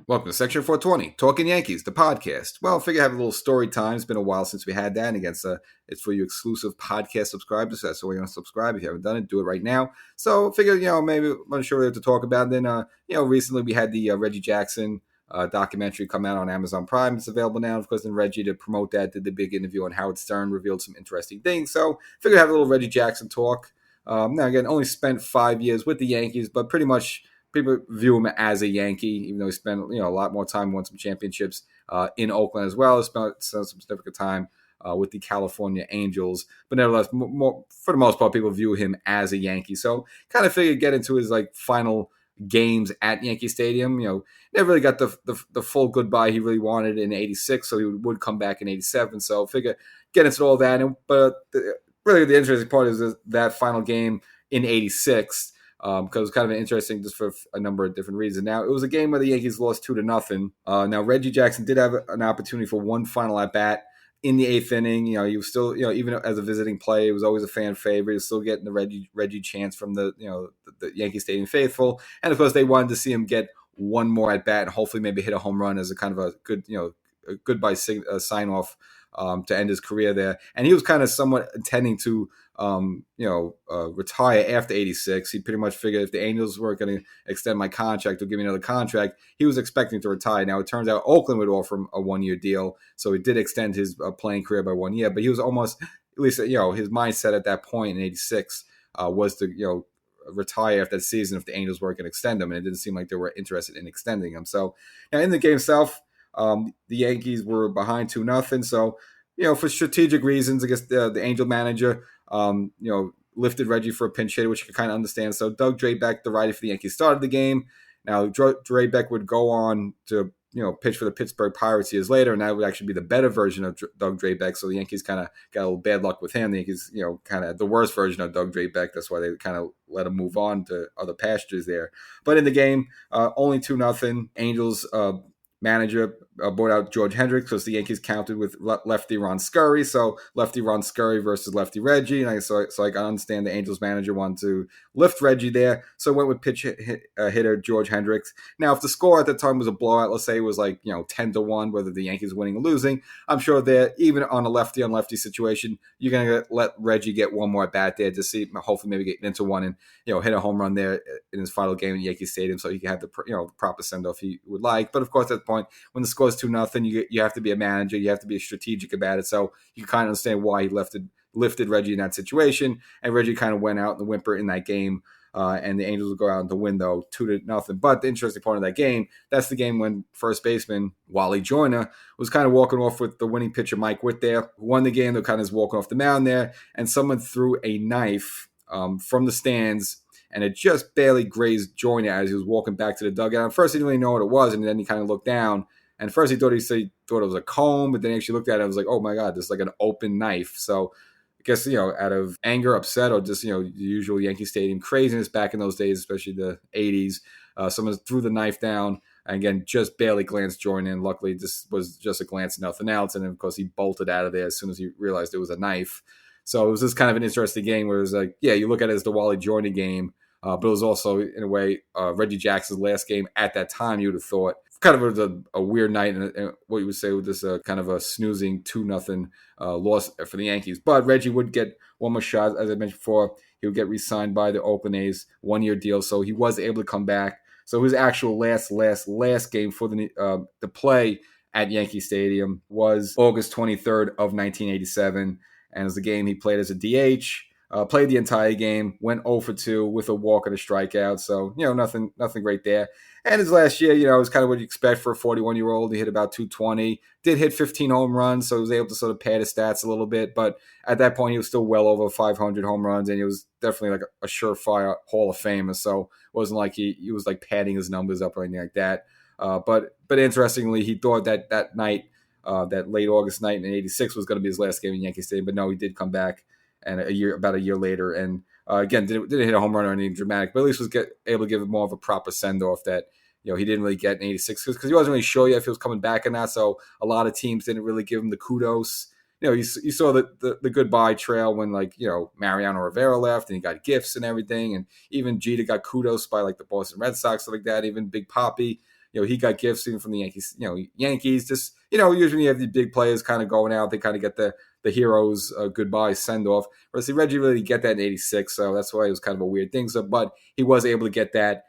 Welcome to Section 420, Talkin Yankees, the podcast. Well, I figure I have a little story time. It's been a while since we had that. And again, it's for you exclusive podcast subscribers. So that's the way you want to subscribe. If you haven't done it, do it right now. So I figure, maybe I'm not sure what to talk about. Then, recently we had the Reggie Jackson documentary come out on Amazon Prime. It's available now. Of course, then Reggie, to promote that, did the big interview on Howard Stern, revealed some interesting things. So I figured I'd have a little Reggie Jackson talk. Now, again, only spent 5 years with the Yankees, but pretty much people view him as a Yankee, even though he spent a lot more time, won some championships in Oakland as well. He spent some significant time with the California Angels, but nevertheless, for the most part, people view him as a Yankee. So kind of figured get into his final games at Yankee Stadium. Never really got the full goodbye he really wanted in '86, so he would come back in '87. So figure get into all that. But really the interesting part is that final game in '86. Because it was kind of interesting just for a number of different reasons. Now, it was a game where the Yankees lost 2-0. Now, Reggie Jackson did have an opportunity for one final at-bat in the eighth inning. He was still, even as a visiting player, he was always a fan favorite. He was still getting the Reggie chants from the Yankee Stadium faithful. And, of course, they wanted to see him get one more at-bat and hopefully maybe hit a home run as a kind of a good, a goodbye sign-off to end his career there. And he was kind of somewhat intending to retire after '86. He pretty much figured if the Angels were going to extend my contract or give me another contract, he was expecting to retire. Now, it turns out Oakland would offer him a one-year deal, so he did extend his playing career by 1 year, but he was almost, at least, his mindset at that point in '86 was to, retire after that season if the Angels were going to extend him, and it didn't seem like they were interested in extending him. So, now in the game itself, the Yankees were behind 2-0, so, for strategic reasons, I guess the Angel manager, lifted Reggie for a pinch hitter, which you can kind of understand. So Doug Drabek, the righty for the Yankees, started the game. Now, Drabek would go on to, pitch for the Pittsburgh Pirates years later, and that would actually be the better version of Doug Drabek. So the Yankees kind of got a little bad luck with him. The Yankees, kind of the worst version of Doug Drabek. That's why they kind of let him move on to other pastures there. But in the game, only 2-0. Angels manager brought out George Hendricks because the Yankees counted with lefty Ron Scurry. So lefty Ron Scurry versus lefty Reggie. And so I can understand the Angels manager wanted to lift Reggie there. So I went with pitch hitter George Hendricks. Now, if the score at the time was a blowout, let's say it was 10-1, whether the Yankees winning or losing, I'm sure that even on a lefty on lefty situation, you're going to let Reggie get one more at bat there to see, hopefully maybe get into one and, hit a home run there in his final game at Yankee Stadium so he can have the proper send-off he would like. But of course, at the point, when the score is 2-0, you have to be a manager. You have to be strategic about it. So you kind of understand why he lifted Reggie in that situation. And Reggie kind of went out in the whimper in that game. And the Angels would go out the window 2-0. But the interesting part of that game, that's the game when first baseman Wally Joyner was kind of walking off with the winning pitcher Mike Witt there. Won the game. They're kind of walking off the mound there. And someone threw a knife from the stands, and it just barely grazed Joyner as he was walking back to the dugout. At first, he didn't really know what it was, and then he kind of looked down. And first, he thought it was a comb, but then he actually looked at it and was like, oh, my God, this is like an open knife. So I guess, out of anger, upset, or just, the usual Yankee Stadium craziness back in those days, especially the 80s, someone threw the knife down and, again, just barely glanced Joyner in. Luckily, this was just a glance and nothing else. And then, of course, he bolted out of there as soon as he realized it was a knife. So it was just kind of an interesting game where it was like, yeah, you look at it as the Wally Joyner game, but it was also, in a way, Reggie Jackson's last game at that time, you would have thought. Kind of a weird night, and what you would say with this kind of a snoozing 2-0 loss for the Yankees. But Reggie would get one more shot. As I mentioned before, he would get re-signed by the Oakland A's, 1-year deal, so he was able to come back. So his actual last game for the play at Yankee Stadium was August 23rd of 1987, and it was the game he played as a DH. Played the entire game, went 0 for 2 with a walk and a strikeout. So, nothing great there. And his last year, it was kind of what you expect for a 41-year-old. He hit about 220, did hit 15 home runs, so he was able to sort of pad his stats a little bit. But at that point, he was still well over 500 home runs, and he was definitely like a surefire Hall of Famer. So it wasn't like he was like padding his numbers up or anything like that. But interestingly, he thought that night, that late August night in '86 was going to be his last game in Yankee Stadium. But no, he did come back. And about a year later, and again, didn't hit a home run or anything dramatic, but at least was able to give it more of a proper send-off that, he didn't really get in '86 because he wasn't really sure yet if he was coming back or not, so a lot of teams didn't really give him the kudos. You saw the goodbye trail when, Mariano Rivera left, and he got gifts and everything, and even Jeter got kudos by, the Boston Red Sox, stuff like that, even Big Papi. he got gifts even from the Yankees. Yankees just usually when you have the big players kind of going out, they kind of get the heroes goodbye send off. Whereas Reggie really didn't get that in '86, so that's why it was kind of a weird thing. So, but he was able to get that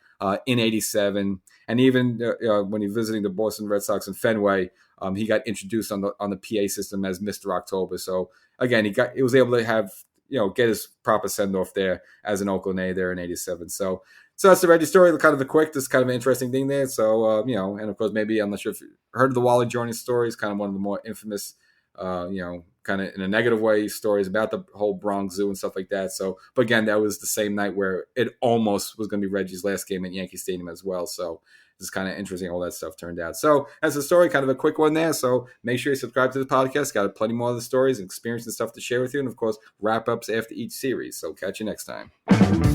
in '87, and even when he was visiting the Boston Red Sox in Fenway, he got introduced on the PA system as Mr. October. So again, he was able to have get his proper send off there as an Oakland A there in '87. So that's the Reggie story, kind of the quick, this kind of an interesting thing there. So and of course maybe I'm not sure if you heard of the Wally Joyner story. It's kind of one of the more infamous, kind of in a negative way, stories about the whole Bronx Zoo and stuff like that. So, but again, that was the same night where it almost was going to be Reggie's last game at Yankee Stadium as well. So it's kind of interesting how all that stuff turned out. So that's the story, kind of a quick one there. So make sure you subscribe to the podcast. Got plenty more of the stories and experience and stuff to share with you. And of course, wrap ups after each series. So catch you next time.